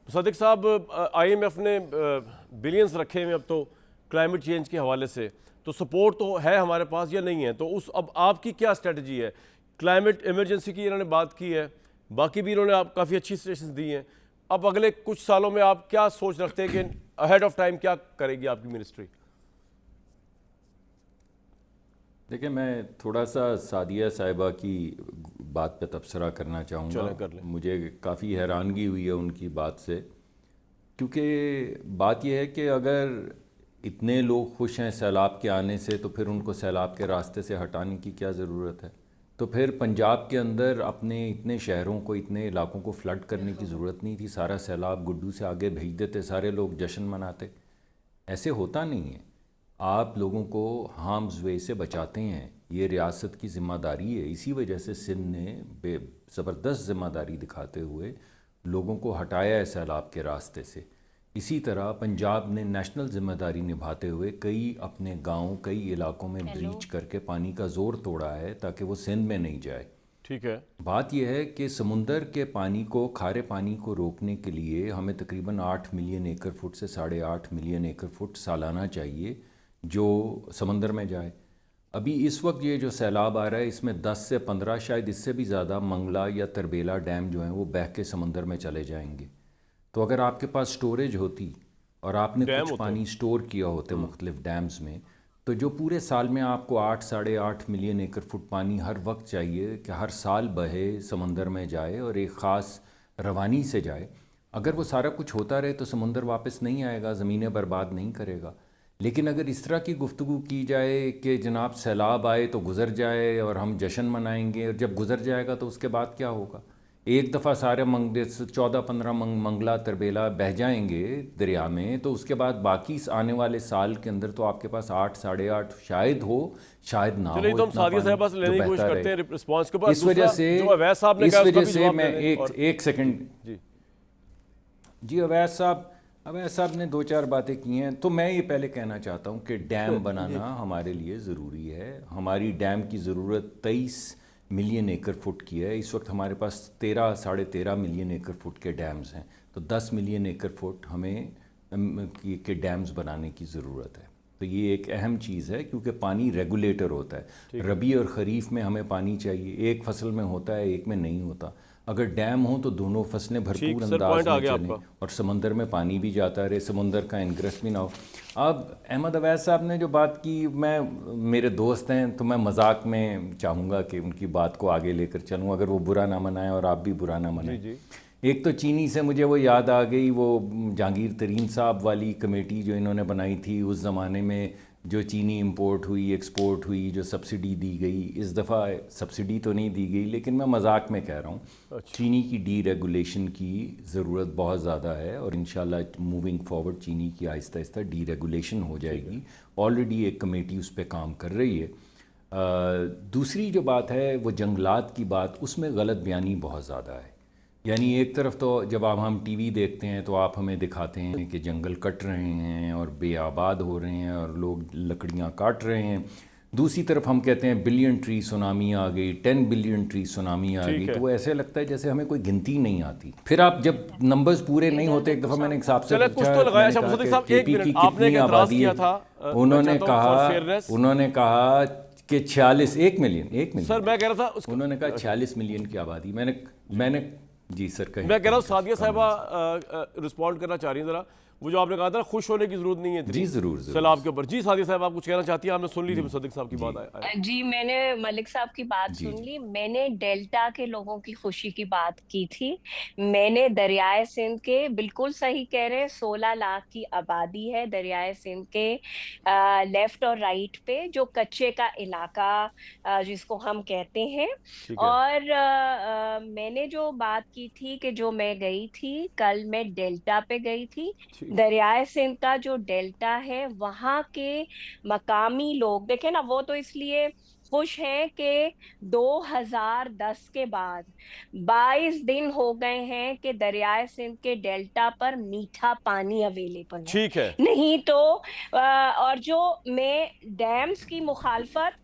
صادق صاحب I am F نے billions رکھے ہوئے اب تو کلائمیٹ چینج کے حوالے سے، تو سپورٹ تو ہے ہمارے پاس یا نہیں ہے؟ تو اب آپ کی کیا اسٹریٹجی ہے؟ کلائمیٹ ایمرجنسی کی انہوں نے بات کی ہے، باقی بھی انہوں نے آپ کافی اچھی سجیشنز دی ہیں، اب اگلے کچھ سالوں میں آپ کیا سوچ رکھتے ہیں کہ اہیڈ آف ٹائم کیا کرے گی آپ کی منسٹری؟ دیکھیں، میں تھوڑا سا سعدیہ صاحبہ کی بات پہ تبصرہ کرنا چاہوں گا۔ چلیں کر لیں۔ مجھے کافی حیرانگی ہوئی ہے ان کی بات سے، کیونکہ بات یہ ہے کہ اگر اتنے لوگ خوش ہیں سیلاب کے آنے سے تو پھر ان کو سیلاب کے راستے سے ہٹانے کی کیا ضرورت ہے؟ تو پھر پنجاب کے اندر اپنے اتنے شہروں کو، اتنے علاقوں کو فلڈ کرنے کی ضرورت نہیں تھی، سارا سیلاب گڈو سے آگے بھیج دیتے، سارے لوگ جشن مناتے۔ ایسے ہوتا نہیں ہے۔ آپ لوگوں کو ہارمز وے سے بچاتے ہیں، یہ ریاست کی ذمہ داری ہے۔ اسی وجہ سے سندھ نے بے زبردست ذمہ داری دکھاتے ہوئے لوگوں کو ہٹایا ہے سیلاب کے راستے سے۔ اسی طرح پنجاب نے نیشنل ذمہ داری نبھاتے ہوئے کئی اپنے گاؤں، کئی علاقوں میں بریچ کر کے پانی کا زور توڑا ہے تاکہ وہ سندھ میں نہیں جائے۔ ٹھیک ہے۔ بات یہ ہے کہ سمندر کے پانی کو، کھارے پانی کو روکنے کے لیے ہمیں تقریباً 8 ملین ایکڑ فٹ سے 8.5 ملین ایکڑ فٹ سالانہ چاہیے جو سمندر میں جائے۔ ابھی اس وقت یہ جو سیلاب آ رہا ہے اس میں 10 سے 15، شاید اس سے بھی زیادہ، منگلا یا تربیلا ڈیم جو ہیں وہ بہہ کے سمندر میں چلے جائیں گے۔ تو اگر آپ کے پاس سٹوریج ہوتی اور آپ نے کچھ پانی سٹور کیا ہوتے مختلف ڈیمز میں، تو جو پورے سال میں آپ کو 8-8.5 ملین ایکڑ فٹ پانی ہر وقت چاہیے کہ ہر سال بہے، سمندر میں جائے اور ایک خاص روانی سے جائے، اگر وہ سارا کچھ ہوتا رہے تو سمندر واپس نہیں آئے گا، زمینیں برباد نہیں کرے گا۔ لیکن اگر اس طرح کی گفتگو کی جائے کہ جناب سیلاب آئے تو گزر جائے اور ہم جشن منائیں گے، اور جب گزر جائے گا تو اس کے بعد کیا ہوگا؟ ایک دفعہ سارے 14-15 منگلا تربیلا بہہ جائیں گے دریا میں، تو اس کے بعد باقی آنے والے سال کے اندر تو آپ کے پاس 8-8.5 شاید ہو، شاید نہ ہو چلیے تو ہم اتنا سعدیہ صاحبہ سے پانی لینے جو کی کوشش بہتا کرتے ہیں رہے۔ رسپانس کے اوپر۔ اس وجہ سے جو اویس صاحب نے کہا اس کا بھی جواب میں دے دیں۔ ایک سیکنڈ جی جی، اویس صاحب نے 2-4 باتیں کی ہیں، تو میں یہ پہلے کہنا چاہتا ہوں کہ ڈیم بنانا ہمارے لیے ضروری ہے۔ ہماری ڈیم کی ضرورت 23 ملین ایکڑ فٹ کی ہے۔ اس وقت ہمارے پاس 13-13.5 ملین ایکڑ فٹ کے ڈیمز ہیں، تو 10 ملین ایکڑ فٹ ہمیں کے ڈیمز بنانے کی ضرورت ہے۔ تو یہ ایک اہم چیز ہے کیونکہ پانی ریگولیٹر ہوتا ہے۔ ربیع اور خریف میں ہمیں پانی چاہیے، ایک فصل میں ہوتا ہے، ایک میں نہیں ہوتا۔ اگر ڈیم ہوں تو دونوں فصلیں بھرپور انداز میں چلیں اور سمندر میں پانی بھی جاتا رہے، سمندر کا انگریس بھی نہ ہو۔ اب احمد اویس صاحب نے جو بات کی، میرے دوست ہیں تو میں مذاق میں چاہوں گا کہ ان کی بات کو آگے لے کر چلوں، اگر وہ برا نہ منائیں اور آپ بھی برا نہ منائیں۔ ایک تو چینی سے مجھے وہ یاد آ گئی، وہ جہانگیر ترین صاحب والی کمیٹی جو انہوں نے بنائی تھی اس زمانے میں، جو چینی امپورٹ ہوئی، ایکسپورٹ ہوئی، جو سبسڈی دی گئی۔ اس دفعہ سبسڈی تو نہیں دی گئی، لیکن میں مذاق میں کہہ رہا ہوں، چینی کی ڈی ریگولیشن کی ضرورت بہت زیادہ ہے، اور انشاءاللہ موونگ فارورڈ چینی کی آہستہ آہستہ ڈی ریگولیشن ہو جائے گی۔ آلریڈی ایک کمیٹی اس پہ کام کر رہی ہے۔ دوسری جو بات ہے وہ جنگلات کی بات، اس میں غلط بیانی بہت زیادہ ہے۔ یعنی ایک طرف تو جب ہم ٹی وی دیکھتے ہیں تو آپ ہمیں دکھاتے ہیں کہ جنگل کٹ رہے ہیں اور بے آباد ہو رہے ہیں اور لوگ لکڑیاں کاٹ رہے ہیں، دوسری طرف ہم کہتے ہیں بلین ٹری سونامی آ گئی، 10 بلین ٹری سونامی آ گئی، تو وہ ایسے لگتا ہے جیسے ہمیں کوئی گنتی نہیں آتی۔ پھر آپ جب نمبرز پورے نہیں ہوتے، ایک دفعہ میں نے ایک صاحب سے پوچھا کے پی کی کتنی آبادی ہے، انہوں نے کہا کہ 46 ملین سر میں کہہ رہا تھا انہوں نے کہا 46 ملین کی آبادی۔ میں نے جی سر کہیں، میں کہہ رہا ہوں سعدیہ صاحبہ رسپونڈ کرنا چاہ رہی ہیں ذرا، وہ جو آپ نے کہا تھا خوش ہونے کی ضرورت نہیں ہے جی ضرور سیلاب کے اوپر۔ جی سعدیہ صاحب آپ کچھ کہنا چاہتی ہیں؟ آپ نے سن لی تھی صدیق صاحب کی بات؟ جی میں نے ملک صاحب کی بات سن لی، میں نے ڈیلٹا کے لوگوں کی خوشی کی بات کی تھی، میں نے دریائے سندھ کے، بالکل صحیح کہہ رہے، 16 لاکھ کی آبادی ہے دریائے سندھ کے لیفٹ اور رائٹ پہ، جو کچے کا علاقہ جس کو ہم کہتے ہیں۔ اور میں نے جو بات کی تھی کہ جو میں گئی تھی کل، میں ڈیلٹا پہ گئی تھی، دریائے سندھ کا جو ڈیلٹا ہے وہاں کے مقامی لوگ دیکھیں نا، وہ تو اس لیے خوش ہیں کہ 2010 کے بعد 22 دن ہو گئے ہیں کہ دریائے سندھ کے ڈیلٹا پر میٹھا پانی اویلیبل ہے۔ نہیں تو اور جو میں ڈیمز کی مخالفت